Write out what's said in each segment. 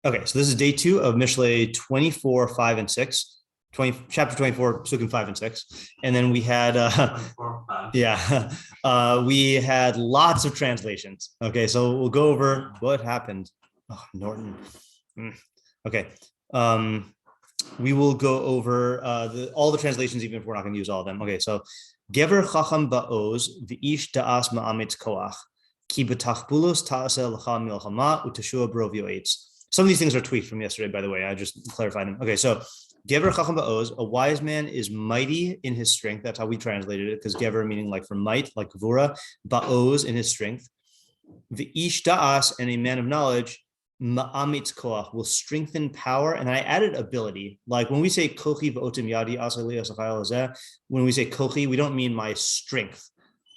Okay, so this is day 2 of Mishlei 24, 5, and 6. Chapter 24, pesukim 5 and 6. And then we had, we had lots of translations. Okay, so we'll go over what happened. Oh, Norton. Okay. We will go over all the translations, even if we're not going to use all of them. Okay, so Gever chacham ba'oz v'ish daas ma'amitz koach ki b'tachbulos ta'aseh l'cha milchama uteshua brovio eitz. Some of these things are tweaked from yesterday, by the way. I just clarified them. Okay, so Gever chacham ba'oz, a wise man is mighty in his strength. That's how we translated it, because Gever meaning like for might, like gevura, ba'oz in his strength. V'ish daas, and a man of knowledge, ma'amitz koach, will strengthen power. And I added ability. Like when we say kochi v'otim yadi asali asachayel hazeh, when we say kochi, we don't mean my strength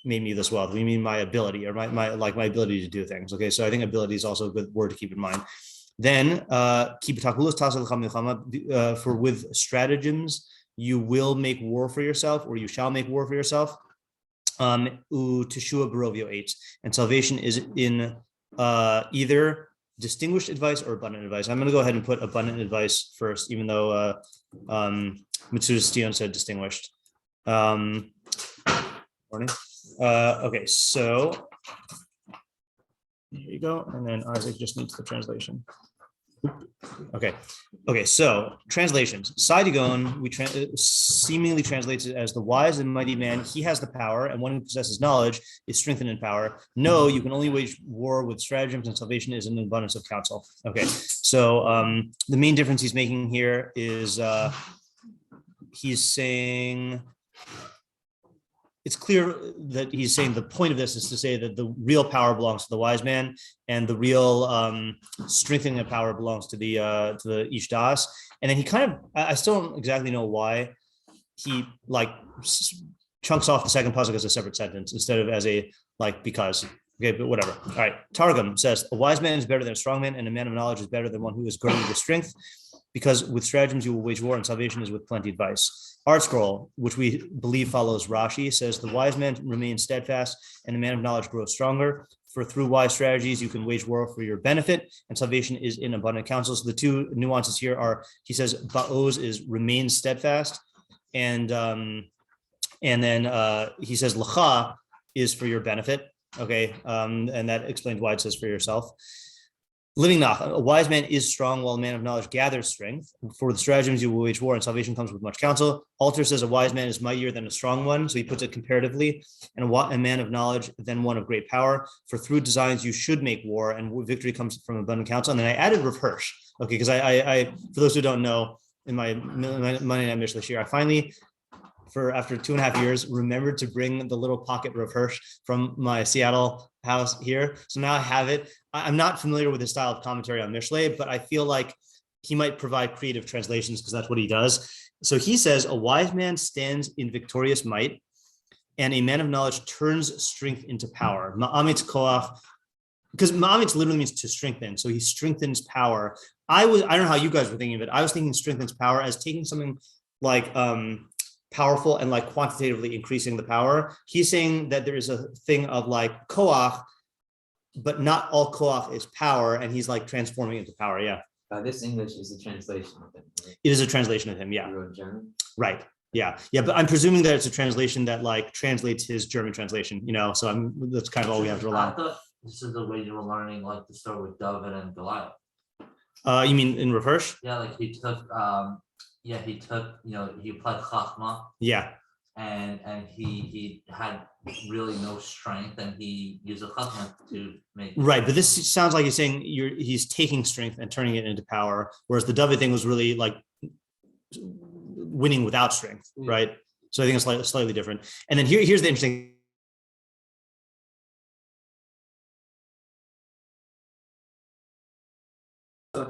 made me this wealth. We mean my ability, or my ability to do things. Okay, so I think ability is also a good word to keep in mind. Then for with stratagems you will make war for yourself, or you shall make war for yourself. And salvation is in either distinguished advice or abundant advice. I'm going to go ahead and put abundant advice first, even though Mitsuda Stion said distinguished. Morning. Okay, so here you go, and then Isaac just needs the translation. Okay, so translations. Saidigon, seemingly translates it as the wise and mighty man. He has the power, and one who possesses knowledge is strengthened in power. No, you can only wage war with stratagems, and salvation is an abundance of counsel. Okay, so the main difference he's making here is he's saying, it's clear that he's saying the point of this is to say that the real power belongs to the wise man, and the real strengthening of power belongs to the ish daas. And then he kind of, I still don't exactly know why he like chunks off the second pasuk as a separate sentence instead of as a because. Okay, but whatever. All right. Targum says a wise man is better than a strong man, and a man of knowledge is better than one who is girded with strength, because with stratagems you will wage war, and salvation is with plenty of advice. Art Scroll, which we believe follows Rashi, says the wise man remains steadfast and the man of knowledge grows stronger. For through wise strategies, you can wage war for your benefit, and salvation is in abundant counsel. So the two nuances here are, he says ba'oz is remains steadfast, and then he says l'cha is for your benefit. Okay, and that explains why it says for yourself. Living Nach, a wise man is strong while a man of knowledge gathers strength. For the stratagems you will wage war, and salvation comes with much counsel. Alter says a wise man is mightier than a strong one, so he puts it comparatively, and a man of knowledge than one of great power. For through designs you should make war, and victory comes from abundant counsel. And then I added Rav Hirsch, okay, because I for those who don't know, in my Monday Night Mishlei Shir, I finally, after 2.5 years, remembered to bring the little pocket Rav Hirsch from my Seattle house here. So now I have it. I'm not familiar with his style of commentary on Mishlei, but I feel like he might provide creative translations because that's what he does. So he says, a wise man stands in victorious might, and a man of knowledge turns strength into power. Ma'amitz koach, because ma'amitz literally means to strengthen. So he strengthens power. I don't know how you guys were thinking of it. I was thinking strengthens power as taking something like powerful and like quantitatively increasing the power. He's saying that there is a thing of like koach, but not all koach is power, and he's like transforming into power. Yeah. This English is a translation of him. Right? It is a translation of him. Yeah. Right. Yeah. But I'm presuming that it's a translation that like translates his German translation. So that's kind of all we have to rely on. I thought this is the way you were learning, like the story with David and Goliath. You mean in Rav Hirsch? Yeah, like he took, he applied chochmah. Yeah. And he had really no strength, and he used a chochmah to make. Right, but this sounds like he's saying he's taking strength and turning it into power, whereas the David thing was really like winning without strength, right? So I think it's slightly different. And then here's the interesting. So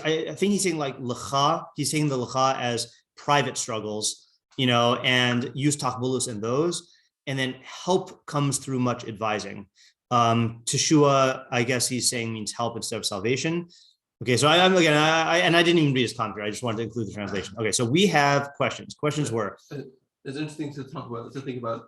I think he's saying like lecha. He's saying the lecha as private struggles, and use tachbulus in those, and then help comes through much advising. Teshua, I guess he's saying means help instead of salvation. Okay, so I didn't even read his commentary. I just wanted to include the translation. Okay, so we have questions. Questions were. It's interesting to think about.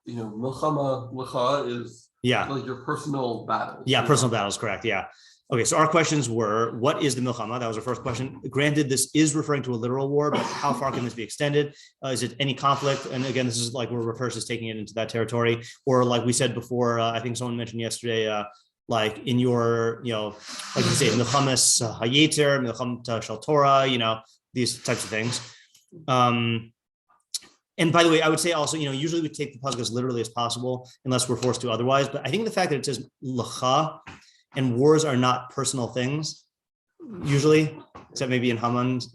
Milchama lecha is Yeah. Like your personal battles. Yeah, personal battles, correct. Yeah. Okay, so our questions were, what is the milchama? That was our first question. Granted, this is referring to a literal war, but how far can this be extended? Is it any conflict? And again, this is like where Rav is taking it into that territory. Or like we said before, I think someone mentioned yesterday, like in your, like you say, milchamas hayeter, milcham shel Torah, these types of things. And by the way, I would say also, usually we take the pasuk as literally as possible, unless we're forced to otherwise. But I think the fact that it says lacha and wars are not personal things, usually, except maybe in Haman's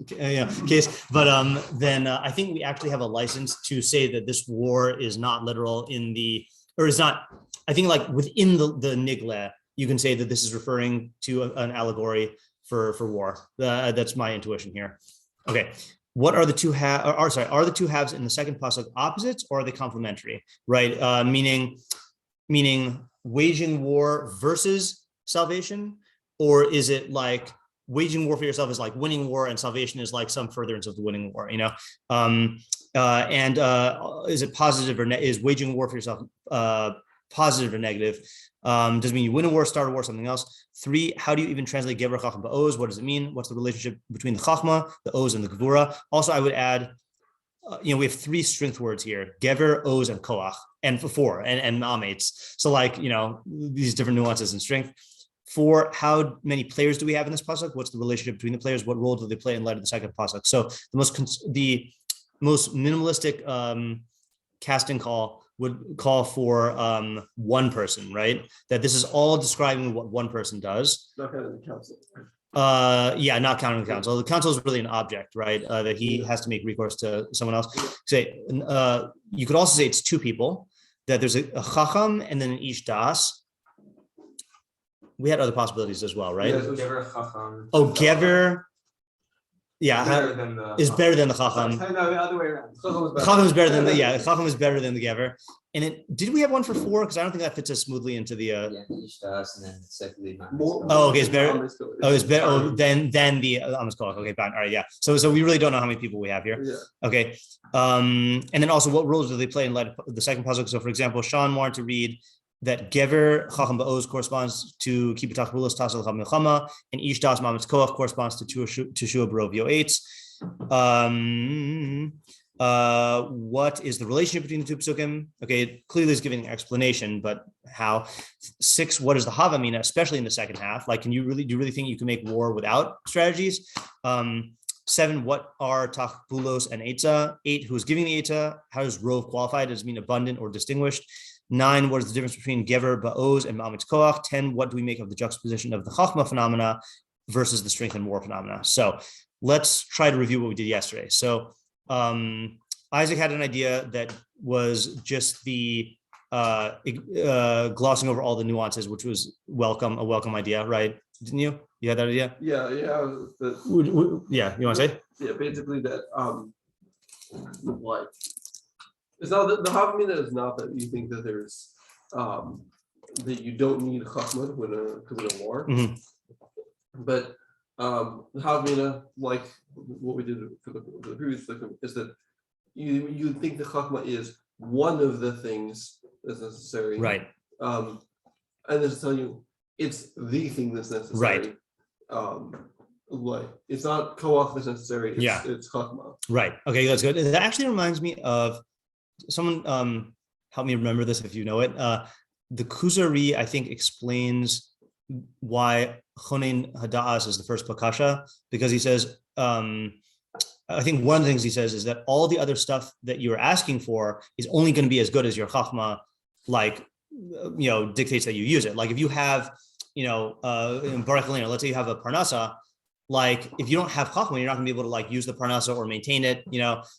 case. But then I think we actually have a license to say that this war is not literal is not. I think like within the nigle, you can say that this is referring to an allegory for war. That's my intuition here. Okay. What are the two halves? Are the two halves in the second pasuk opposites or are they complementary? Right, meaning waging war versus salvation, or is it like waging war for yourself is like winning war and salvation is like some furtherance of the winning war? Is it positive or is waging war for yourself positive or negative? Does it mean you win a war, start a war, something else? 3, how do you even translate gever chacham ba'oz? What does it mean? What's the relationship between the chochmah, the oz, and the gevura? Also, I would add, we have 3 strength words here: gever, oz, and koach, and 4 and ma'amates. So like these different nuances in strength. 4, how many players do we have in this pasuk? What's the relationship between the players? What role do they play in light of the second pasuk? So the most minimalistic casting call would call for one person, right? That this is all describing what one person does. Not counting the council. Not counting the council. The council is really an object, right? That he has to make recourse to someone else. Say, you could also say it's 2 people. That there's a chacham and then an ish daas. We had other possibilities as well, right? Gever chacham. Oh, gever. Yeah, is better than the chacham. No, the other way around. Chacham is better than chacham is better than the gever. And did we have one for 4? Because I don't think that fits as smoothly into the. Each daas, and then secondly. Okay, it's better. It's better than the Amos Kolach. Okay, fine. All right, yeah. So we really don't know how many people we have here. Yeah. Okay, and then also what roles do they play in light of the second pasuk? So for example, Sean wanted to read that gever chacham ba'oz corresponds to kibutach bulos tasel milchama, and ish das mametz koach corresponds to Teshua Barov Yoetz. What is the relationship between the 2 pesukim? Okay, it clearly is giving an explanation, but how? 6, what is the havamina, especially in the second half? Like, do you really think you can make war without strategies? 7, what are tachbulos and etza? 8, who is giving the etza? How does rov qualify? Does it mean abundant or distinguished? 9, what is the difference between gever ba'oz and ma'amitz koach? 10, what do we make of the juxtaposition of the chochmah phenomena versus the strength and war phenomena? So let's try to review what we did yesterday. So Isaac had an idea that was just the glossing over all the nuances, which was a welcome idea, right? Didn't you? You had that idea? Yeah. Yeah, you want to say? Yeah, basically that like it's not the havamina is not that you think that there's that you don't need chochmah to win a war, but the havamina, like what we did for the previous pesukim, is that you think the chochmah is one of the things that's necessary, Right? And then to tell you it's the thing that's necessary, right? Like it's not koach that's necessary. It's chochmah. Right. Okay, that's good. That actually reminds me of someone. Help me remember this if you know it. The Kuzari, I think, explains why chonen daas is the first bakasha, because he says, I think one of the things he says is that all the other stuff that you're asking for is only going to be as good as your chochmah, dictates that you use it. Like if you have, in Baruch Elena, let's say you have a parnasa, like if you don't have chochmah, you're not gonna be able to use the parnasa or maintain it,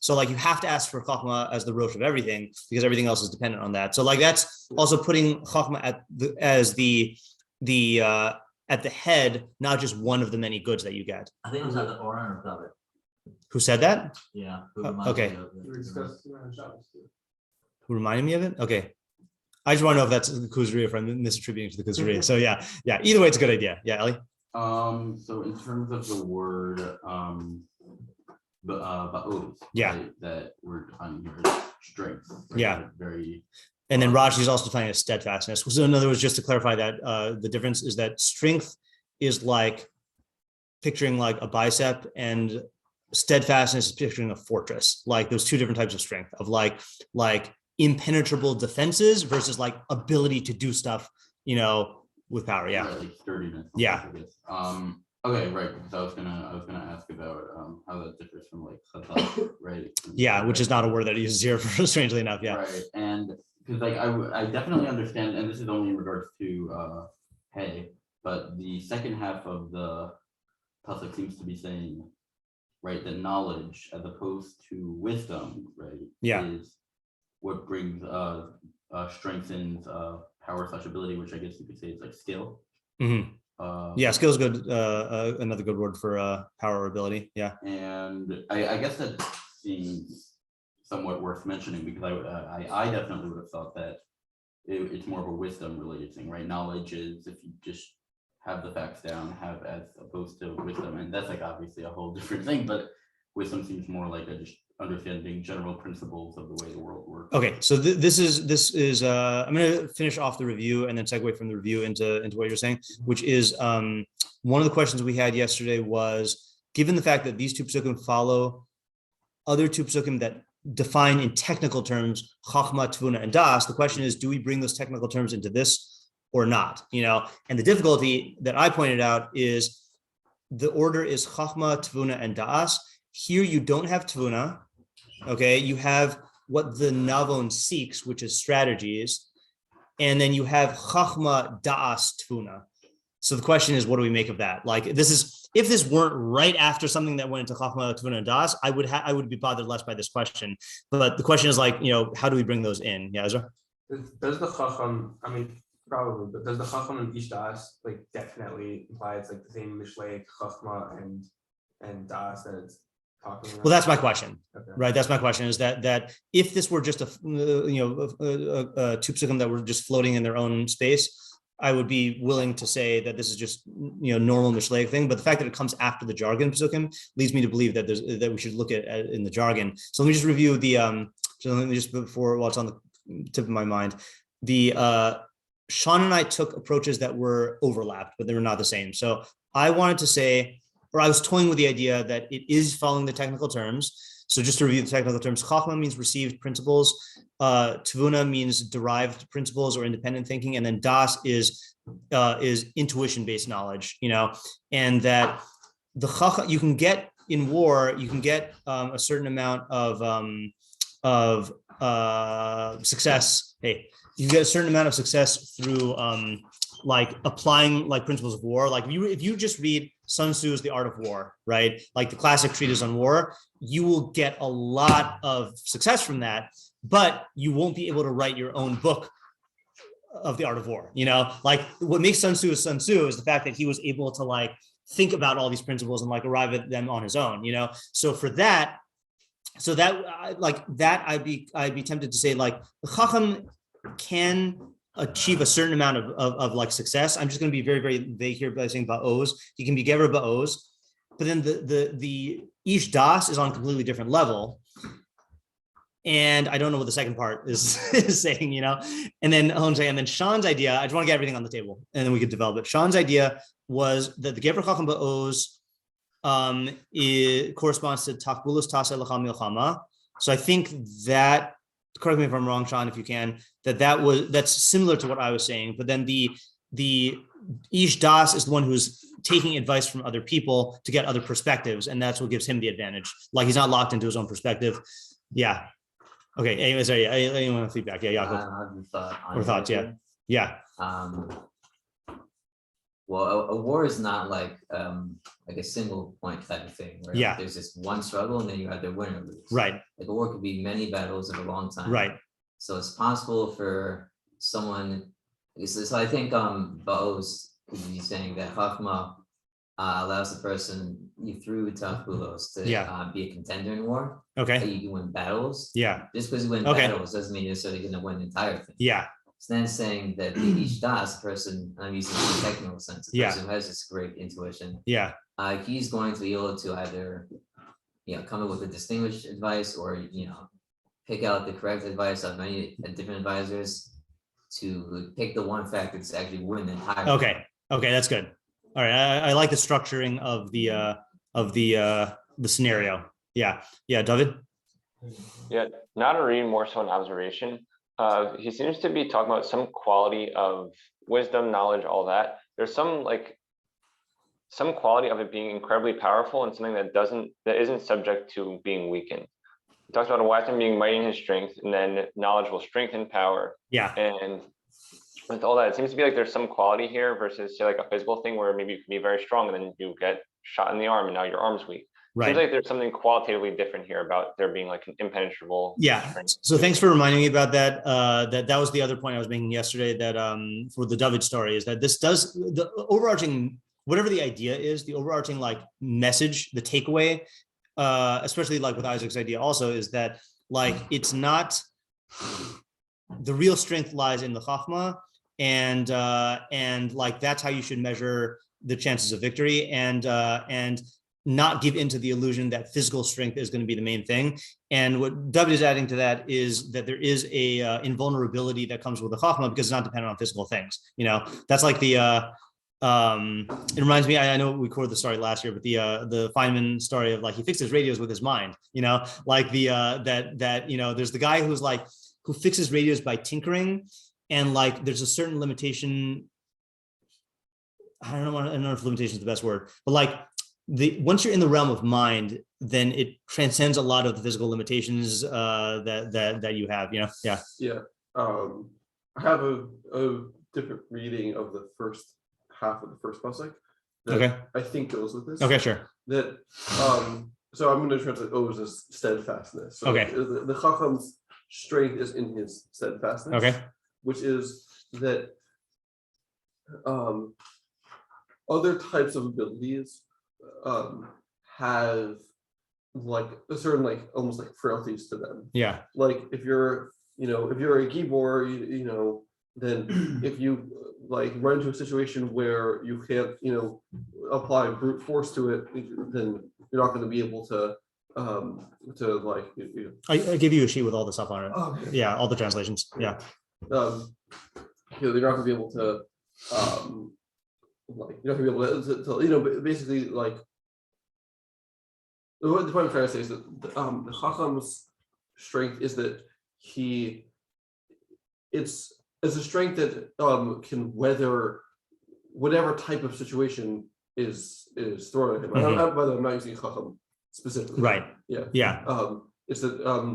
So you have to ask for chochmah as the rosh of everything, because everything else is dependent on that. So that's also putting chochmah at the head, not just one of the many goods that you get. I think it was at the Oran of it. Who said that? Yeah. Okay. Me of it. Who reminded me of it? Okay. I just want to know if that's the Kuzari, if I'm misattributing to the Kuzari. So yeah. Either way, it's a good idea. Yeah, Ellie. So in terms of the word ba'oz, Yeah, right, that we're defining here as strength. Right? Yeah. Very And then Rashi is also defining as steadfastness. So in other words, just to clarify that, the difference is that strength is like picturing like a bicep, and steadfastness is picturing a fortress. Like those two different types of strength of like impenetrable defenses versus like ability to do stuff, with power. Yeah. Right, like sturdiness. Yeah. I guess. Okay, right. Because I was gonna ask about how that differs from like chazal, right? Yeah, which is not a word that uses here, strangely enough. Yeah. Right, and because like I definitely understand, and this is only in regards to hay, but the second half of the pasuk seems to be saying, right, that knowledge as opposed to wisdom, right, Yeah. is what brings strengthens power / ability, which I guess you could say is like skill. Mhm. Yeah, skill is good. Another good word for power or ability. Yeah. And I guess that seems somewhat worth mentioning because I definitely would have thought that it's more of a wisdom related thing, right? Knowledge is if you just have the facts down, have as opposed to wisdom, and that's like obviously a whole different thing, but wisdom seems more like a just understanding general principles of the way the world works. Okay, so this is I'm going to finish off the review and then segue from the review into what you're saying, which is one of the questions we had yesterday was, given the fact that these two pesukim follow other two pesukim that define in technical terms chochmah, tevunah, and daas, the question is, do we bring those technical terms into this or not? And the difficulty that I pointed out is the order is chochmah, tevunah, and daas. Here you don't have tevunah. Okay, you have what the Navon seeks, which is strategies, and then you have chochmah, daas, tevunah. So the question is, what do we make of that? Like, this is, if this weren't right after something that went into chochmah, tevunah, and daas, I would be bothered less by this question. But the question is like, how do we bring those in? Yeah, Ezra? Does the chacham, I mean, probably, but does the chacham and ish daas like definitely imply it's like the same Mishlei Chochmah and daas that it's talking about? Well, that's my question, Okay. right? That's my question, is that if this were just two pesukim that were just floating in their own space, I would be willing to say that this is just normal Mishleic thing. But the fact that it comes after the jargon pesukim leads me to believe that that we should look at in the jargon. So let me just review the so let me just before while it's on the tip of my mind, the Sean and I took approaches that were overlapped, but they were not the same. So I wanted to say, or I was toying with the idea that it is following the technical terms. So just to review the technical terms, chochmah means received principles, tevunah means derived principles or independent thinking, and then daas is intuition-based knowledge, and that the chochmah you can get in war, you can get a certain amount of success. Hey, you get a certain amount of success through like applying like principles of war. Like if you just read Sun Tzu's The Art of War, right? Like the classic treatise on war, you will get a lot of success from that, but you won't be able to write your own book of The Art of War. Like what makes Sun Tzu is the fact that he was able to like think about all these principles and like arrive at them on his own, So for that, I'd be tempted to say like the chacham can achieve a certain amount of like success. I'm just going to be very, very vague here by saying ba'oz. He can be gever ba'oz, but then the ish daas is on a completely different level. And I don't know what the second part is saying, And then Sean's idea, I just want to get everything on the table and then we could develop it. Sean's idea was that the gever chacham ba'oz it corresponds to takbulos tasa lacham milchama. So I think that, correct me if I'm wrong, Sean, if you can, that's similar to what I was saying. But then the ish daas is the one who's taking advice from other people to get other perspectives, and that's what gives him the advantage. Like he's not locked into his own perspective. Yeah. Okay. Anyway, sorry. Anyone feedback? Yeah. Or thoughts? Yeah. Yeah. Well, a war is not like a single point type of thing, right? Yeah. There's just one struggle and then you either win or lose. Right. Like a war could be many battles over a long time. Right. So it's possible for someone. So I think Ba'oz could be saying that chochmah allows the person through takbulos to be a contender in war. Okay. That you can win battles. Yeah. Just because you win battles doesn't mean you're necessarily going to win the entire thing. Yeah. So then saying that the ish daas person, I'm using the technical sense, the person who has this great intuition. Yeah. He's going to be able to either, come up with a distinguished advice or, pick out the correct advice of many different advisors to pick the one factor to actually win the entire. Okay, that's good. All right, I like the structuring of the scenario. Yeah, David. Yeah, not a read, more so an observation. He seems to be talking about some quality of wisdom, knowledge, all that. There's some quality of it being incredibly powerful and something that isn't subject to being weakened. He talks about a wise man being mighty in his strength, and then knowledge will strengthen power. Yeah. And with all that, it seems to be like there's some quality here versus say like a physical thing where maybe you can be very strong and then you get shot in the arm and now your arm's weak. Right. Seems like there's something qualitatively different here about there being like an impenetrable. Yeah. So thanks for reminding me about that. That was the other point I was making yesterday, that for the David story, is that this does the overarching, whatever the idea is, the overarching like message, the takeaway, especially like with Isaac's idea also, is that like it's not, the real strength lies in the chochmah, and like that's how you should measure the chances of victory, and not give into the illusion that physical strength is going to be the main thing. And what David is adding to that is that there is a invulnerability that comes with the chochmah because it's not dependent on physical things. That's like the it reminds me, I know we recorded the story last year, but the Feynman story of like he fixed his radios with his mind, like the there's the guy who fixes radios by tinkering, and like there's a certain limitation. I don't know if limitation is the best word, but like once you're in the realm of mind, then it transcends a lot of the physical limitations that you have. Yeah. I have a different reading of the first half of the first pasuk that Okay. I think goes with this. Okay, sure. That so I'm going to translate O's as steadfastness. So Okay. the chacham's strength is in his steadfastness. Okay. Which is that other types of abilities have like a certain like almost like frailties to them. Yeah. Like if you're a gibor, then if you like run into a situation where you can't apply brute force to it, then you're not going to be able to like I give you a sheet with all the stuff on it. Okay. Yeah, all the translations. Yeah. They're not going to be able to like you're not going to be able to basically like the point I'm trying to say is that the chacham's strength is that it's a strength that can weather whatever type of situation is thrown at him. Mhm. By the way, I'm not using chacham specifically. Right. Yeah. Yeah. It's that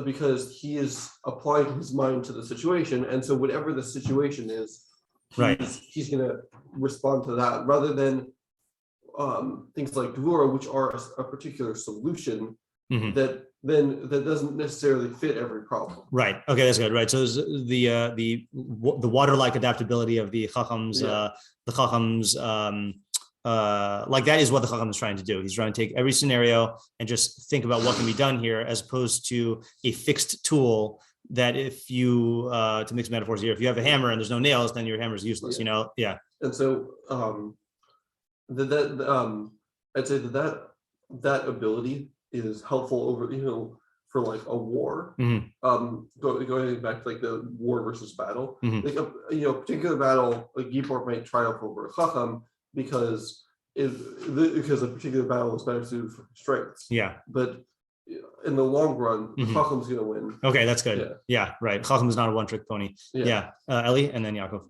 because he is applying his mind to the situation, and so whatever the situation is, he's going to respond to that rather than things like tevunah, which are a particular solution Mhm. that doesn't necessarily fit every problem. Right. Okay, that's good. Right. So the water-like adaptability of the chachams, like that is what the chacham is trying to do. He's trying to take every scenario and just think about what can be done here, as opposed to a fixed tool that if you to mix metaphors here, if you have a hammer and there's no nails, then your hammer is useless. Yeah. And so I'd say that ability is helpful over for like a war. Mm-hmm. Going back to like the war versus battle, Mhm. like a particular battle, a gibor might triumph over a chacham because a particular battle is better suited for strengths. Yeah. But in the long run, the Mhm. chacham's going to win. Okay, that's good. Yeah. Right. Chacham is not a one-trick pony. Yeah. Eli, and then Yaakov.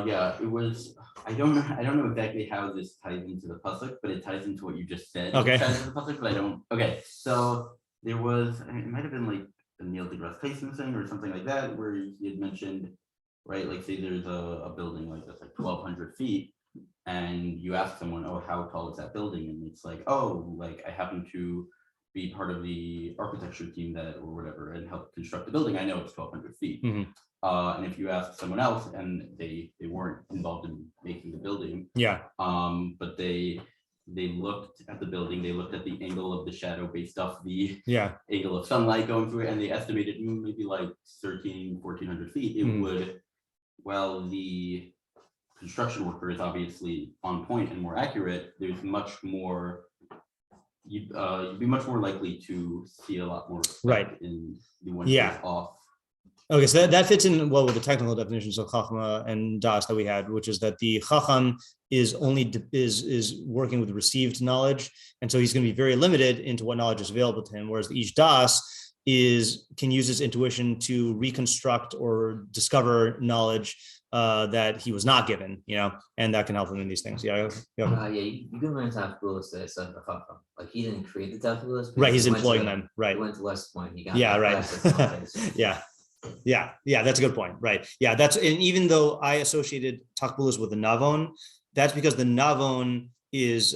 Yeah, it was. I don't know exactly how this ties into the pasuk, but it ties into what you just said. Okay. It ties into the pasuk, but I don't. Okay, so there was. It might have been like the Neil deGrasse Tyson thing or something like that, where he had mentioned, right? Like, say there's a building like that's like 1,200 feet, and you ask someone, "Oh, how tall is that building?" And it's like, "Oh, like I happen to be part of the architecture team that or whatever and help construct the building. I know it's 1,200 feet." Mhm. And if you ask someone else and they weren't involved in making the building, but they looked at the building, they looked at the angle of the shadow based off the angle of sunlight going through it, and they estimated maybe like 1,400 feet. It would, while the construction worker is obviously on point and more accurate, there's much more you'd be much more likely to see a lot more effect Right. in the one Yeah. off. Okay, so that fits in well with the technical definitions of chochmah and daas that we had, which is that the chacham is only is working with received knowledge, and so he's going to be very limited into what knowledge is available to him. Whereas the ish daas can use his intuition to reconstruct or discover knowledge that he was not given, and that can help him in these things. Yeah. You can learn tefunah to son of chacham. Like he didn't create the tefunah. Right, he's employing them. Right. He went to West Point. He got right. Yeah, that's a good point. Right. Yeah, and even though I associated takbulas with the navon, that's because the navon is,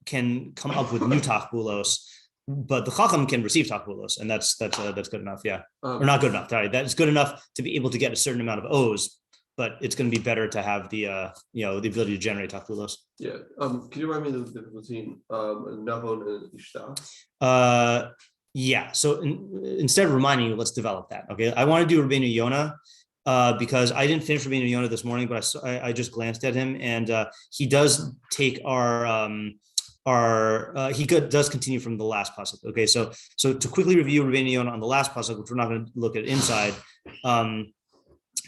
can come up with new takbulos, but the chacham can receive takbulos, and that's good enough. Yeah, or not good enough. Sorry, that's good enough to be able to get a certain amount of O's, but it's going to be better to have the the ability to generate takbulos. Yeah. Can you remind me the difference between navon and ishta? Yeah, so instead of reminding you, let's develop that. Okay, I want to do Rabbeinu Yonah because I didn't finish Rabbeinu Yonah this morning, but I just glanced at him, and he does take does continue from the last pasuk. Okay, so to quickly review Rabbeinu Yonah on the last pasuk, which we're not going to look at inside,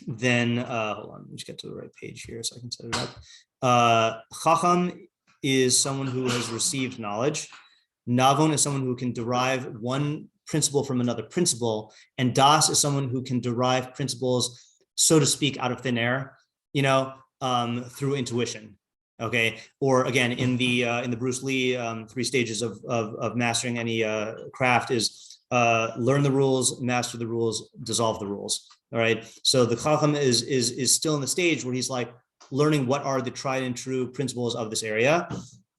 then hold on, let me just get to the right page here so I can set it up. Chacham is someone who has received knowledge. Navon is someone who can derive one principle from another principle, and daas is someone who can derive principles, so to speak, out of thin air, through intuition. Okay, or again, in the Bruce Lee 3 stages of mastering any craft is learn the rules, master the rules, dissolve the rules. All right, so the chacham is still in the stage where he's like learning what are the tried and true principles of this area.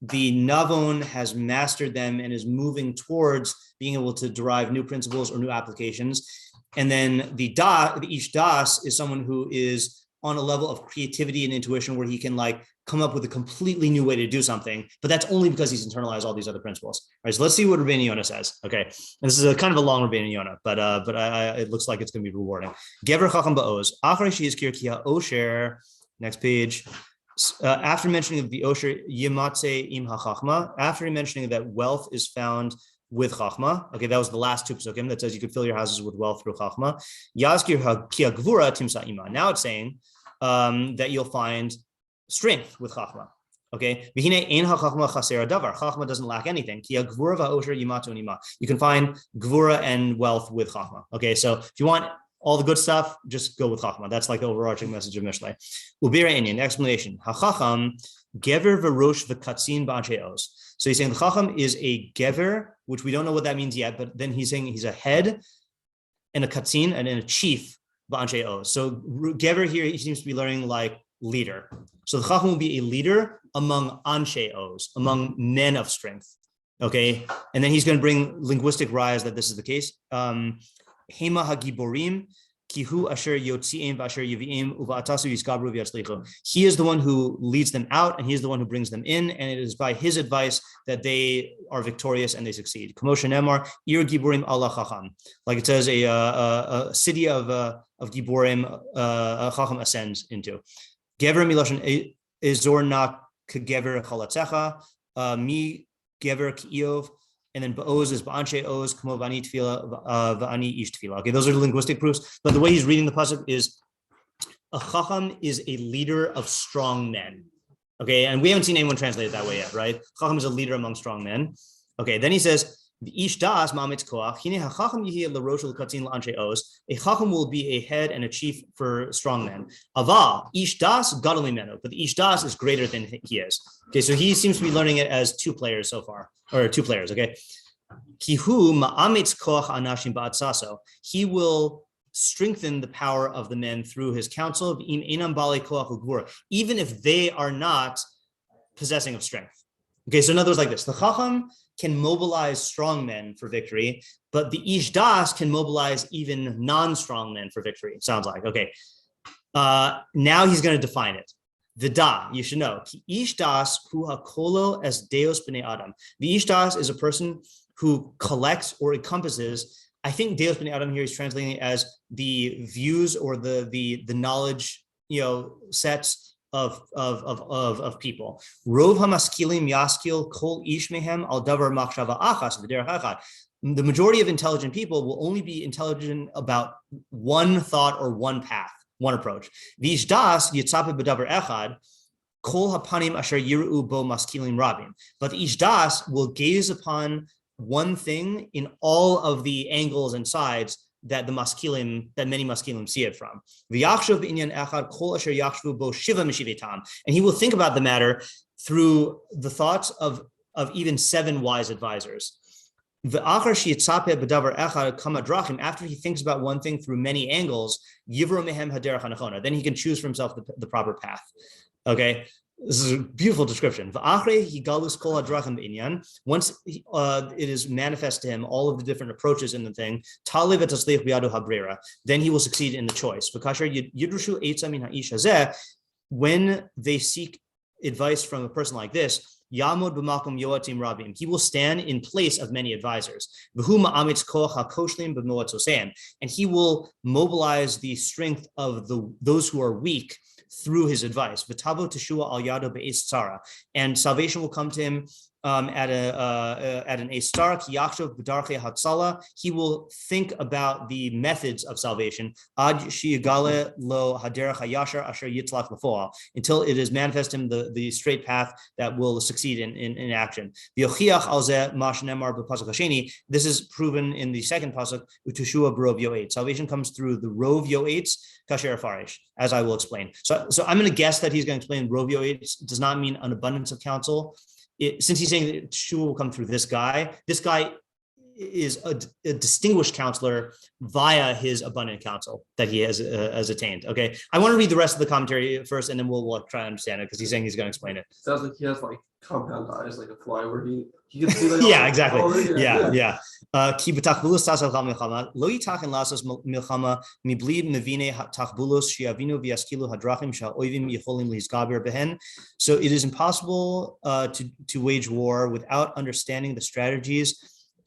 The navon has mastered them and is moving towards being able to derive new principles or new applications. And then the ish daas is someone who is on a level of creativity and intuition where he can come up with a completely new way to do something, but that's only because he's internalized all these other principles. All right, so let's see what Rabbeinu Yonah says. Okay, and this is a kind of a long Rabbeinu Yonah, but it looks like it's going to be rewarding. Gever chacham ba'oz, achrei sheyizkir ki ha'osher. Next page. After mentioning the osher yimatze im hachachma, after mentioning that wealth is found with chochmah, okay, that was the last 2 pesukim that says you could fill your houses with wealth through chochmah. Yazkir ki hagvura timsa ima. Now it's saying that you'll find strength with chochmah. Okay, v'hine ein hachachma chasera davar. Chochmah doesn't lack anything. Ki hagvura va'osher yimatu nima. You can find gvura and wealth with chochmah. Okay, so if you want all the good stuff, just go with chochmah. That's like the overarching message of Mishlei. Ubira Inyan, explanation. HaChacham, gever v'rosh v'katzin b'anshe oz. So he's saying the chacham is a gever, which we don't know what that means yet, but then he's saying he's a head and a katzin and a chief b'anshe oz. So gever here, he seems to be learning like leader. So the chacham will be a leader among anshe oz, among men of strength. Okay, and then he's going to bring linguistic rayas that this is the case. Hema hagiborim kihu asher yotziim v'asher yiviim uva'atasu yiskabru v'yatzlichu. He is the one who leads them out, and he is the one who brings them in, and it is by his advice that they are victorious and they succeed. Kamosha nemar ir giborim Allah chacham, like it says, a city of giborim chacham ascends into. Gever miloshen ezor na kegever chalatzecha mi gever ki'ov. And then ba'oz is ba'anshe oz, kamo v'ani tefila, v'ani ish tefila. Okay, those are the linguistic proofs. But the way he's reading the pasuk is a chacham is a leader of strong men. Okay, and we haven't seen anyone translate it that way yet, right? Chacham is a leader among strong men. Okay, then he says, the ish daas ma'amitz koach, hine hachacham yihye l'rosh l'katzin l'anshe oz. A chacham will be a head and a chief for strong men. Ava, ish daas gadol mimenu, but the ish daas is greater than he is. Okay, so he seems to be learning it as 2 players so far. Or 2 players, okay. Kihu ma'amitz koach anashim ba'atsaso. He will strengthen the power of the men through his counsel, even if they are not possessing of strength. Okay, so in other words, like this: the chacham can mobilize strong men for victory, but the ish daas can mobilize even non-strong men for victory. It sounds like okay. Now he's going to define it. Vida, you should know. Ish daas hu hakolo as deos b'nei adam. The ish daas is a person who collects or encompasses. I think deos b'nei adam here is translating it as the views or the knowledge, sets of people. Rov hamaskilim yaskil kol ish mehem al davar machshava achas v'derech echad. The majority of intelligent people will only be intelligent about one thought or one path, one approach. V'ish daas yitzape b'davar echad kol hapanim asher yiru bo maskilim rabim. But the ish daas will gaze upon one thing in all of the angles and sides that many maskilim see it from. And he will think about the matter through the thoughts of even 7 wise advisors. After he thinks about one thing through many angles, then he can choose for himself the proper path. Okay. This is a beautiful description. Once it is manifest to him all of the different approaches in the thing, then he will succeed in the choice. When they seek advice from a person like this, he will stand in place of many advisors. And he will mobilize the strength of those who are weak through his advice. And salvation will come to him at an astar. He will think about the methods of salvation until it is manifest him the straight path that will succeed in action. This is proven in the second pasuk. Salvation comes through the rov yoetz kasher farish, as I will explain. So I'm going to guess that he's going to explain rov yoetz does not mean an abundance of counsel. Since he's saying that Yeshua will come through this guy is a distinguished counselor via his abundant counsel that he has attained. Okay, I want to read the rest of the commentary first, and then we'll try to understand it because he's saying he's going to explain it. Sounds like he has like compound eyes, like a fly, where he can see like yeah, exactly. Yeah. Ki b'tachbulos tasal chal milchama lo yitachen lasos milchama mibli mevine tachbulos shiavinu v'yaskilu hadrachim sha'oivim yicholim lizgaber behen. So it is impossible to wage war without understanding the strategies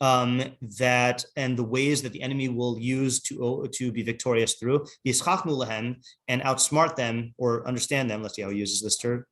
that and the ways that the enemy will use to be victorious through. Yischachnu lehem, and outsmart them or understand them. Let's see how he uses this term.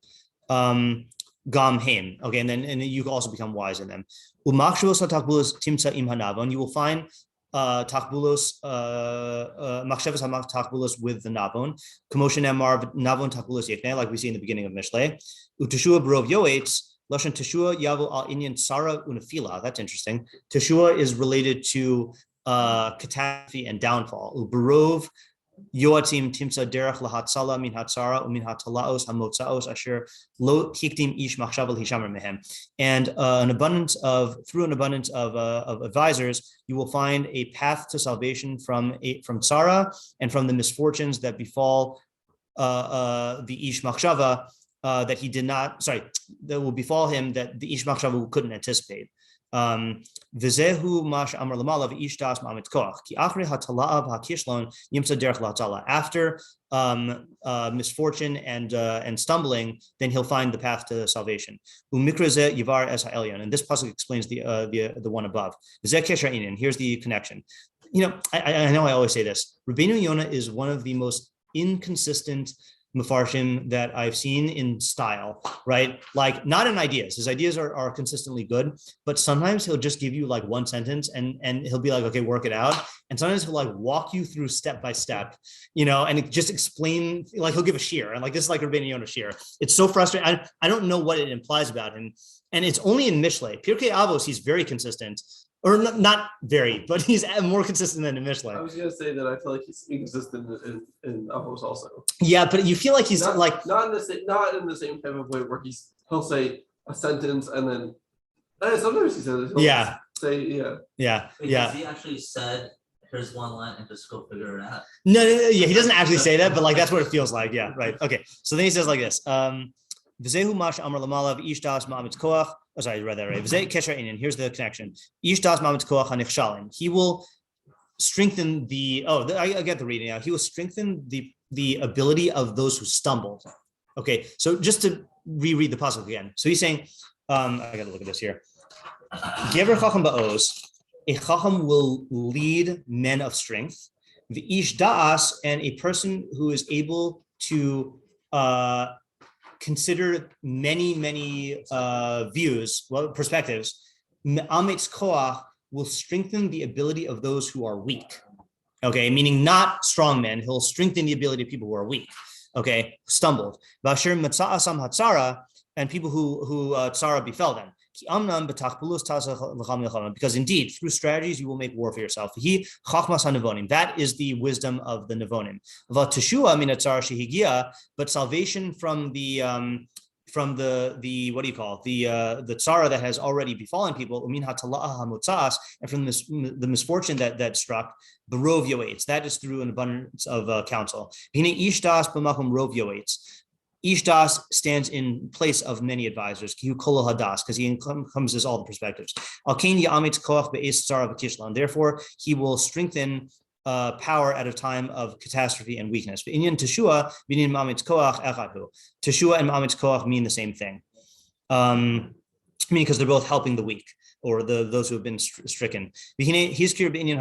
Gam heim. Okay, and then you can also become wise in them. Umachshavos hatakbulos timsa im hanavon. You will find takbulos machshavos hatakbulos with the navon. Commotion emar navon takbulos yekne, like we see in the beginning of Mishlei. Uteshua brov yoetz. Lashon Teshua Yavu al Inyan Sara Unafila. That's interesting. Teshua is related to catastrophe and downfall. Uberov Yoatim Timsa Derech Lahatsala Min Hatsara Umin Hatalaos Hamotsaos Asher Lo Hiktim Ish Machshaval Hishamar Mehem. And through an abundance of advisors, you will find a path to salvation from Tsara and from the misfortunes that befall the Ish Machshava. That will befall him that the Ish Machshava couldn't anticipate. V'zehu mash amar lamala v'ish das ma'amit koach ki achri hatala'av ha'kishlon yimsa derech la'atala. After misfortune and stumbling, then he'll find the path to salvation. Umikra zeh yivar es ha'elyon, and this pasuk explains the one above. V'zeh kesher inin. Here's the connection. I know I always say this. Rabbeinu Yonah is one of the most inconsistent Mefarshim that I've seen in style, right? Like not in ideas. His ideas are consistently good, but sometimes he'll just give you like one sentence and he'll be like, okay, work it out. And sometimes he'll like walk you through step by step, and just explain, like he'll give a shear. And like this is like Rabbeinu Yonah shear. It's so frustrating. I don't know what it implies about him. And it's only in Mishlei. Pirkei Avos, he's very consistent. Or not very, but he's more consistent than in Mishlei. I was gonna say that I feel like he's inconsistent in Avos also. Yeah, but you feel like he's not in the same type of way where he'll say a sentence and then sometimes he says He actually said, "Here's one line and just go figure it out." No, he doesn't actually say that, but like that's what it feels like. Yeah, right. Okay, so then he says like this. V'zehu mash amar lamala v'ish das ma'amitz koach. Oh, sorry, I read that right. V'zeh kesher inin. Here's the connection. Ish das ma'amitz koach hanichshalim. He will strengthen I get the reading now. He will strengthen the ability of those who stumbled. Okay, so just to reread the pasuk again. So he's saying, I got to look at this here. Gever chacham ba'oz. A chacham will lead men of strength. The ish daas, and a person who is able to consider many views, perspectives. Me'ametz koach will strengthen the ability of those who are weak. Okay, meaning not strong men. He'll strengthen the ability of people who are weak. Okay, stumbled. Bashir matza'asam hatzara, and people who tzara befell them. Because indeed, through strategies, you will make war for yourself. That is the wisdom of the Nevonim. But salvation from the what do you call it? The tzara that has already befallen people, and from the misfortune that struck, the rov yoetz. That is through an abundance of counsel. Ish daas b'makom rov yoetz. Ish daas stands in place of many advisors, because he encompasses all the perspectives. Therefore, he will strengthen power at a time of catastrophe and weakness. Teshua and ma'ametz koach mean the same thing. Meaning because they're both helping the weak, or those who have been stricken. He says here, basically,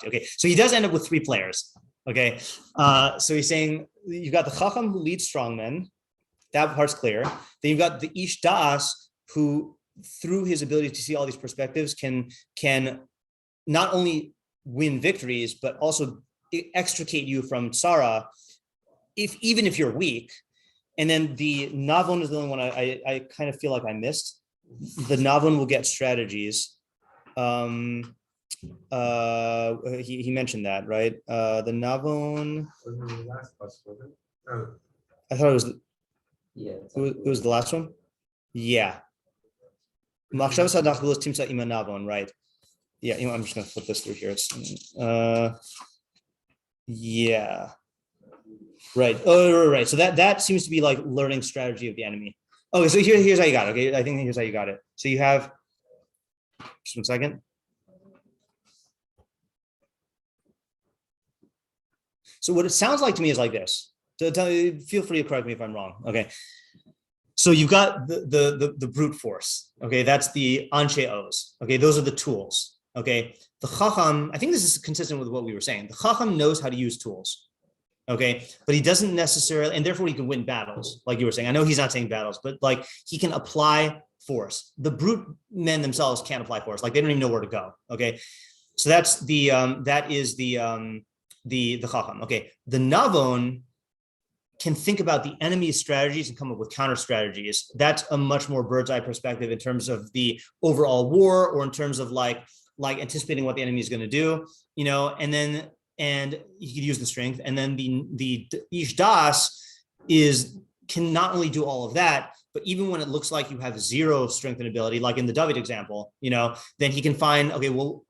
okay, so he does end up with three players. Okay, so he's saying you've got the chacham who leads strong men. That part's clear. Then you've got the ish daas who, through his ability to see all these perspectives, can not only win victories but also extricate you from tzara, even if you're weak. And then the navon is the only one I kind of feel like I missed. The navon will get strategies. He mentioned that, right? The navon. I thought it was. Yeah. It was the last one? Yeah. Right. Yeah, I'm just gonna flip this through here. It's yeah. Right. Oh, right. So that seems to be like learning strategy of the enemy. Okay, so here's how you got it. Okay, I think here's how you got it. So you have just 1 second. So what it sounds like to me is like this. So feel free to correct me if I'm wrong. Okay. So you've got the brute force. Okay, that's the anshe os. Okay, those are the tools. Okay, the chacham. I think this is consistent with what we were saying. The chacham knows how to use tools. Okay, but he doesn't necessarily, and therefore he can win battles, like you were saying. I know he's not saying battles, but like he can apply force. The brute men themselves can't apply force. Like they don't even know where to go. Okay, so that's the chacham. Okay, the navon can think about the enemy's strategies and come up with counter strategies. That's a much more bird's eye perspective in terms of the overall war, or in terms of like anticipating what the enemy is going to do, and you could use the strength. And then the ish daas can not only do all of that, but even when it looks like you have zero strength and ability, like in the David example, then he can find, okay, well,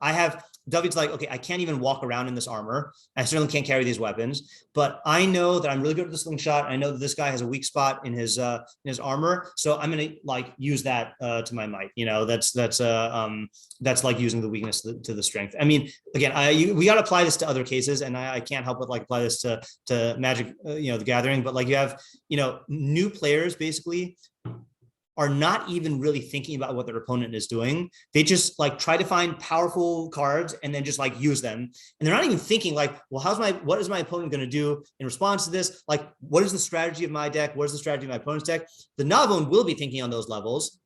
David's like, okay, I can't even walk around in this armor. I certainly can't carry these weapons, but I know that I'm really good at the slingshot. I know that this guy has a weak spot in his armor, so I'm gonna like use that to my might. That's like using the weakness to the strength. I mean, again, we got to apply this to other cases, and I can't help but like apply this to Magic, the Gathering. But like you have, new players basically are not even really thinking about what their opponent is doing. They just like try to find powerful cards and then just like use them. And they're not even thinking like, well, what is my opponent going to do in response to this? Like, what is the strategy of my deck? What is the strategy of my opponent's deck? The navon will be thinking on those levels,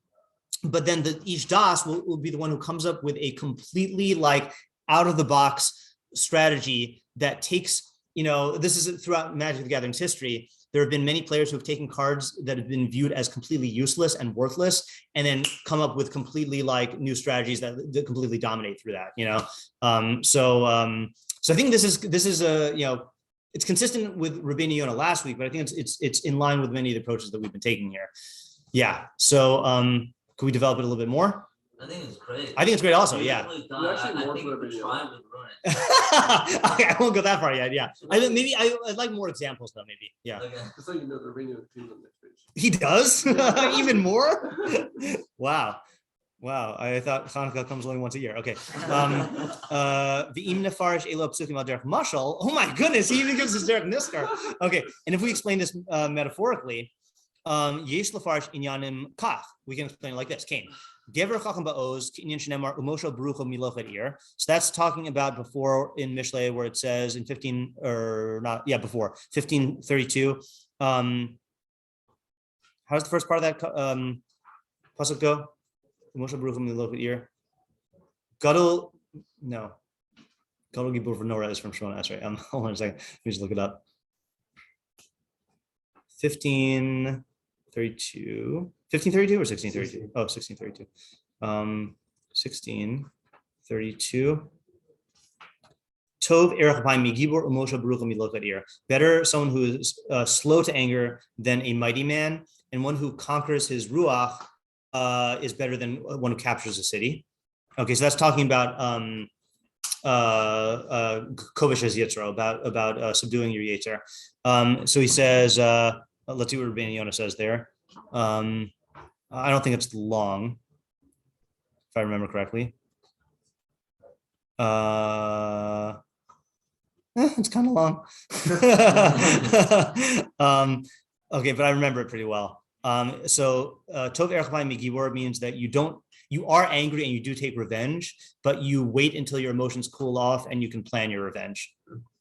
but then the ish daas will be the one who comes up with a completely like out of the box strategy that takes, this is throughout Magic the Gathering's history. There have been many players who have taken cards that have been viewed as completely useless and worthless, and then come up with completely like new strategies that completely dominate through that. So I think this is it's consistent with Rabbeinu Yonah last week, but I think it's in line with many of the approaches that we've been taking here. Yeah. So can we develop it a little bit more? I think it's great. I think it's great also, yeah. I think more the tribe would ruin it. Okay, I won't go that far yet, yeah. I'd like more examples though, maybe, yeah. Okay. Just so you know, the radio team on next page. He does? Even more? Wow. I thought Hanukkah comes only once a year. Okay. V'im nefarish elo pesukim al derech mashal. Oh my goodness, he even gives us derech niskar. Okay, and if we explain this metaphorically, yesh lefarish inyanim kach. We can explain it like this, Cain. Gever chacham ba'oz k'inyan shenemar umosho baruch milochet ir. So that's talking about before in Mishlei where it says in 1532. How's the first part of that pasuk go? Umosho baruch milochet ir. Gadol, no. Gadol gibur v'nora is from Shimon Esrei. Hold on a second. Let me just look it up. 1532 or 1632? Oh, 1632. 1632. Tov erech b'haim migibor umosha baruch milochet ir. Better someone who is slow to anger than a mighty man, and one who conquers his ruach is better than one who captures a city. Okay, so that's talking about kovish as yitzro, about subduing your yetzer. So he says, let's see what Rabbeinu Yonah says there. I don't think it's long, if I remember correctly. It's kind of long. Okay, but I remember it pretty well. So tov erech b'haim migibor means that you are angry and you do take revenge, but you wait until your emotions cool off and you can plan your revenge.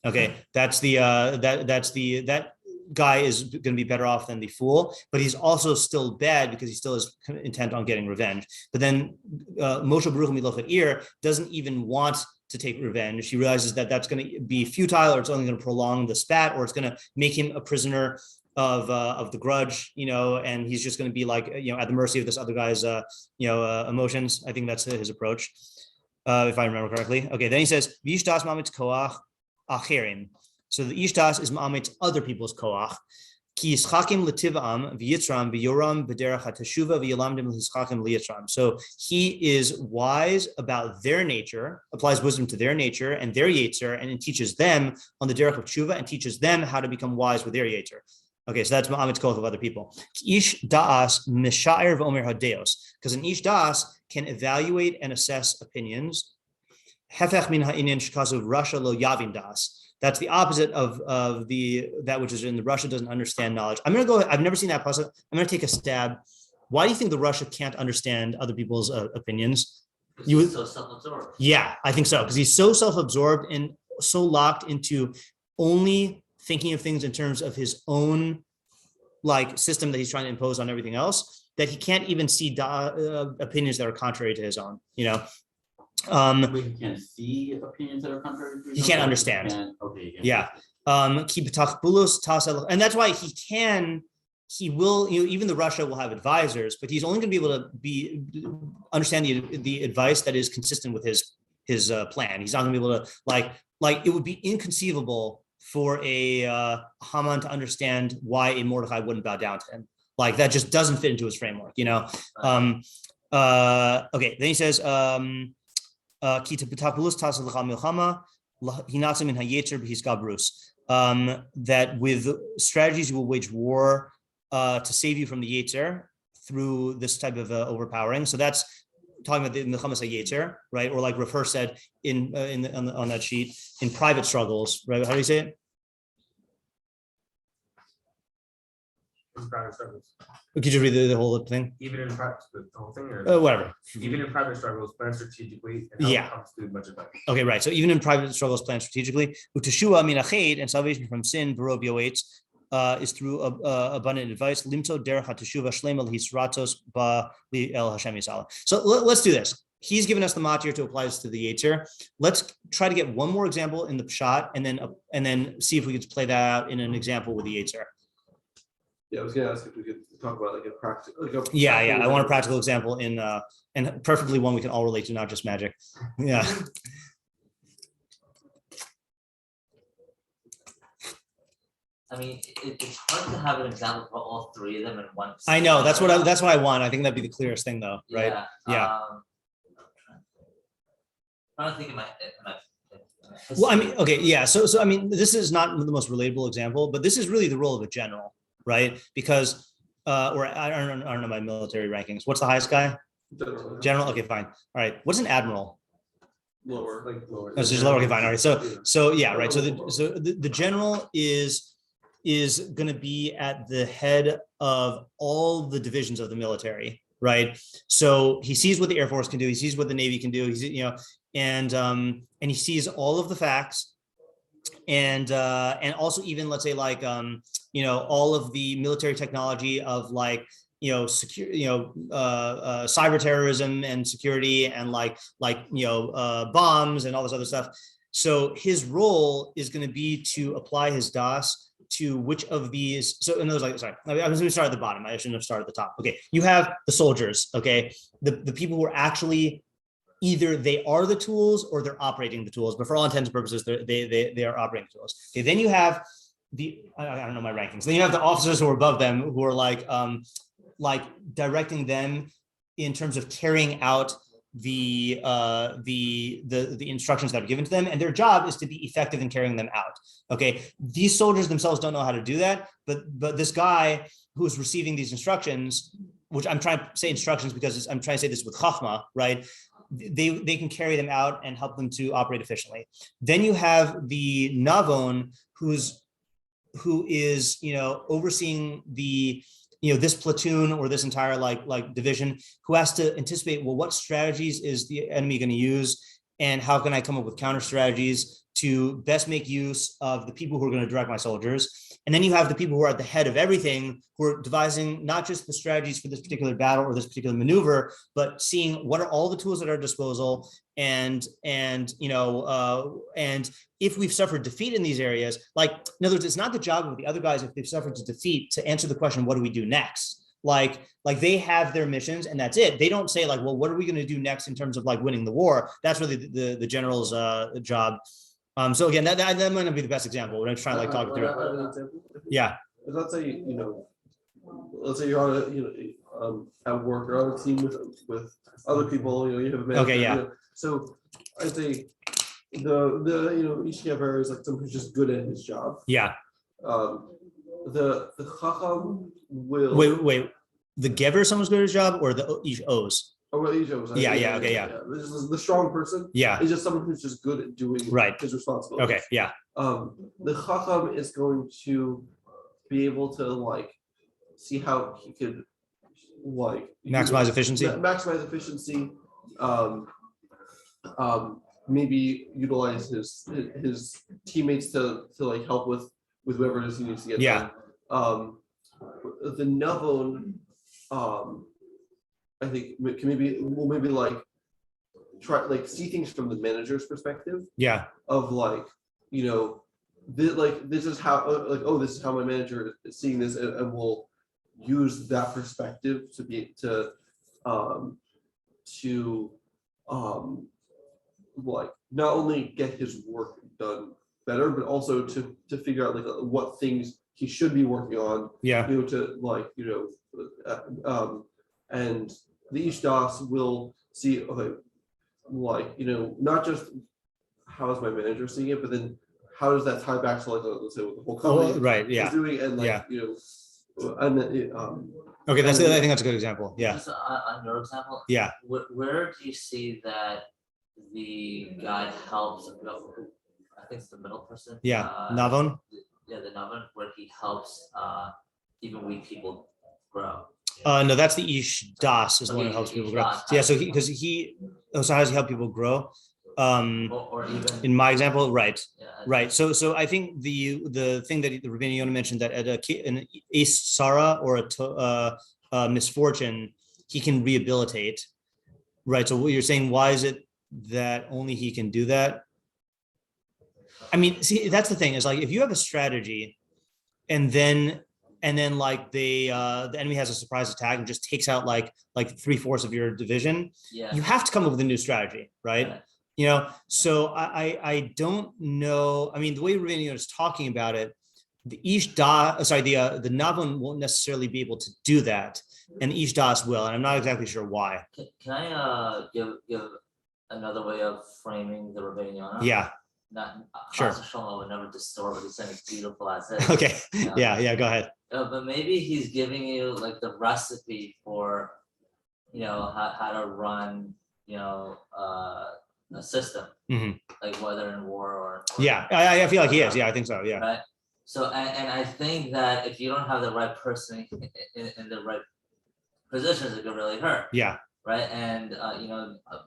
Okay, that's that guy is going to be better off than the fool, but he's also still bad because he still is intent on getting revenge. But then Moshe Baruch Milochet Ir doesn't even want to take revenge. He realizes that that's going to be futile, or it's only going to prolong the spat, or it's going to make him a prisoner of the grudge, and he's just going to be like, at the mercy of this other guy's, emotions. I think that's his approach, if I remember correctly. Okay, then he says, "V'ishtas mamitz koach acherim." So the ishtas is mamitz other people's koach. Ki yischakim l'tiv'am v'yitzram v'yoram b'derech ha'teshuva v'yolamdim l'yischakim l'yitzram. So he is wise about their nature, applies wisdom to their nature and their yetzer, and it teaches them on the derech of tshuva and teaches them how to become wise with their yetzer. Okay, so that's ma'amitz koach of other people. Ish daas mishair v'omer hadeos, because an ish daas can evaluate and assess opinions. Hefech min ha'inyan shekazu Russia lo yavin daas. That's the opposite of that which is in the Russia doesn't understand knowledge. I'm going to go. I've never seen that pasuk. I'm going to take a stab. Why do you think the Russia can't understand other people's opinions? He's so self-absorbed. Yeah, I think so, because he's so self-absorbed and so locked into only thinking of things in terms of his own system that he's trying to impose on everything else, that he can't even see opinions that are contrary to his own. He can't see opinions that are contrary to his he own, can't or understand. Okay. Yeah. And that's why he will, even the Russia will have advisors, but he's only going to be able to understand the advice that is consistent with his plan. He's not going to be able to it would be inconceivable for a Haman to understand why a Mordechai wouldn't bow down to him. That just doesn't fit into his framework, Okay, then he says, that with strategies you will wage war to save you from the yetzer through this type of overpowering. So that's talking about the milchamas hayetzer, right? Or like Rafer said on that sheet, in private struggles, right? How do you say it? In private struggles. Could you read the whole thing? Even in private, the whole thing, or Whatever. even in private struggles, plan strategically. And Yeah. comes to much advice. Okay, right. So even in private struggles, plan strategically. Uteshua min hached, and salvation from sin, barov yoetz, is through abundant advice. Limto derech hateshuva shlema l'hisratos ba el Hashem yisala. So let's do this. He's given us the matir to apply this to the yetzer. Let's try to get one more example in the pshat, and then see if we could play that out in an example with the yetzer. Yeah, I was gonna ask if we could talk about a practical. Yeah. I want a practical example and preferably one we can all relate to, not just magic. Yeah. I mean, it's hard to have an example for all three of them in one. I know that's what I want. I think that'd be the clearest thing, though, right? Yeah. I'm trying to think of my Well, I mean, okay, yeah. So I mean, this is not the most relatable example, but this is really the role of a general, right? Because, or I don't know my military rankings. What's the highest guy? General. Okay, fine. All right. What's an admiral? Lower. Oh, it's just lower. Okay, fine. All right. So yeah, right. So the general is going to be at the head of all the divisions of the military, right? So he sees what the Air Force can do. He sees what the Navy can do. He's, and he sees all of the facts, and also even, let's say, like, all of the military technology of, like, secure, cyber terrorism and security, and bombs and all this other stuff. So his role is going to be to apply his daas to which of these. So in those, like, sorry, I was going to start at the bottom. I shouldn't have started at the top. Okay, you have the soldiers. Okay, the people who are actually, either they are the tools or they're operating the tools, but for all intents and purposes, they are operating tools. Okay, then you have I don't know my rankings. Then you have the officers who are above them, who are like directing them in terms of carrying out the instructions that are given to them, and their job is to be effective in carrying them out. Okay, these soldiers themselves don't know how to do that, but this guy who's receiving these instructions, which I'm trying to say instructions because I'm trying to say this with chochmah, right? They can carry them out and help them to operate efficiently. Then you have the navon, who is overseeing the this platoon or this entire like division, who has to anticipate, well, what strategies is the enemy going to use, and how can I come up with counter strategies to best make use of the people who are going to direct my soldiers. And then you have the people who are at the head of everything, who are devising not just the strategies for this particular battle or this particular maneuver, but seeing what are all the tools at our disposal, and if we've suffered defeat in these areas, like, in other words, it's not the job of the other guys, if they've suffered defeat, to answer the question, what do we do next? Like they have their missions and that's it. They don't say, like, well, what are we going to do next in terms of like winning the war? That's really the general's job. So again, that might not be the best example, but I'm just trying to like talk through it. Yeah. Let's say let's say you're on at work, or on a team with other people. You have a manager. Okay, yeah. So I say the each gever is like someone who's just good at his job. Yeah. The chacham will Wait. The gever is someone's good at his job, or the ish O's? Oh, well, each of us. Yeah. This is the strong person. Yeah. Is just someone who's just good at doing his responsibilities. Okay. Yeah. The chacham is going to be able to like see how he could like maximize efficiency. Maximize efficiency. Maybe utilize his teammates to like help with whoever it is he needs to get done. The navon, I think can maybe like try like see things from the manager's perspective. Yeah. Of like, this is how this is how my manager is seeing this, and we'll use that perspective to be like not only get his work done better, but also to figure out like what things he should be working on. Yeah. And the ish daas will see, okay, like, not just how is my manager seeing it, but then how does that tie back to like, let's say, what the whole company is doing, and like, and then, okay, I think that's a good example. Yeah. Just on your example. Yeah. Where do you see that the guide helps? I think it's the middle person. Yeah. Navon. The navon, where he helps even weak people grow. No, that's the ish daas is the one who helps people grow. So, yeah, so so how does he help people grow? Or even in my example, right. So I think the thing that the Rabbeinu Yonah mentioned, that at an ace Sarah or a misfortune, he can rehabilitate. Right. So what you're saying, why is it that only he can do that? I mean, see, that's the thing, is like, if you have a strategy and then like the enemy has a surprise attack and just takes out like 3/4 of your division, you have to come up with a new strategy, right? So I don't know. I mean, the way Rabbeinu Yonah is talking about it, the the navon won't necessarily be able to do that, and the ish daas will, and I'm not exactly sure why. Can I give another way of framing the Rabbeinu Yonah? Yeah. Not sure. I would never distort what he's saying. It's beautiful as it is. Okay. Yeah. Go ahead. But maybe he's giving you like the recipe for, how to run, a system, like whether in war or yeah. I feel like he is. Yeah, I think so. Yeah. Right. So and I think that if you don't have the right person in the right positions, it could really hurt. Yeah. Right, and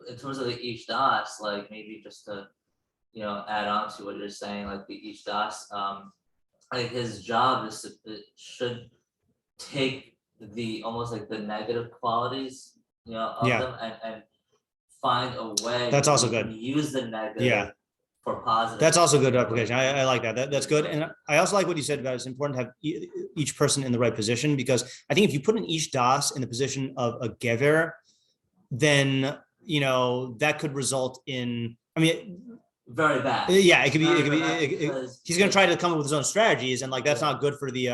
in terms of the each daas, like maybe just to add on to what you're saying, like the each daas, I think his job is it should take the almost like the negative qualities of them and find a way That's where also you can good. use the negative Yeah. for positive. That's also good application. I like that. That's good. And I also like what you said about it's important to have each person in the right position, because I think if you put an ish das in the position of a gever, then that could result in, very bad. Yeah, it could be. Very It could be. bad He's going to try to come up with his own strategies, and like that's not good for the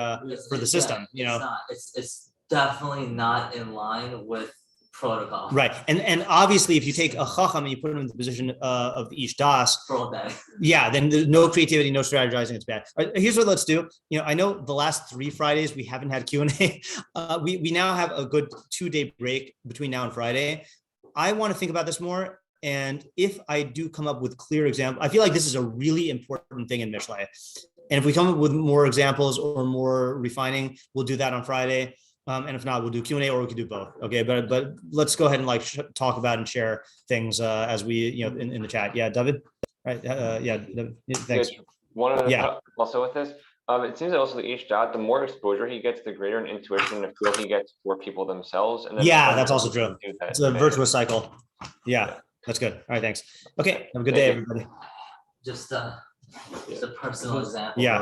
system. It's not. It's definitely not in line with protocol. Right, and obviously, if you take a chacham and you put him in the position of the ish das, For all day. yeah, then there's no creativity, no strategizing. It's bad. All right, here's what let's do. I know the last 3 Fridays we haven't had Q&A. We now have a good 2-day break between now and Friday. I want to think about this more. And if I do come up with clear examples, I feel like this is a really important thing in Mishlei. And if we come up with more examples or more refining, we'll do that on Friday. And if not, we'll do Q&A, or we could do both. Okay, but let's go ahead and talk about and share things as we in the chat. Yeah, David. Right. David. Thanks. Also with this, it seems that also the each dot, the more exposure he gets, the greater an intuition and feel he gets for people themselves. And then that's also true. It's a virtuous cycle. Yeah. That's good. All right, thanks. Okay, have a good day, everybody. Just a personal example. Yeah.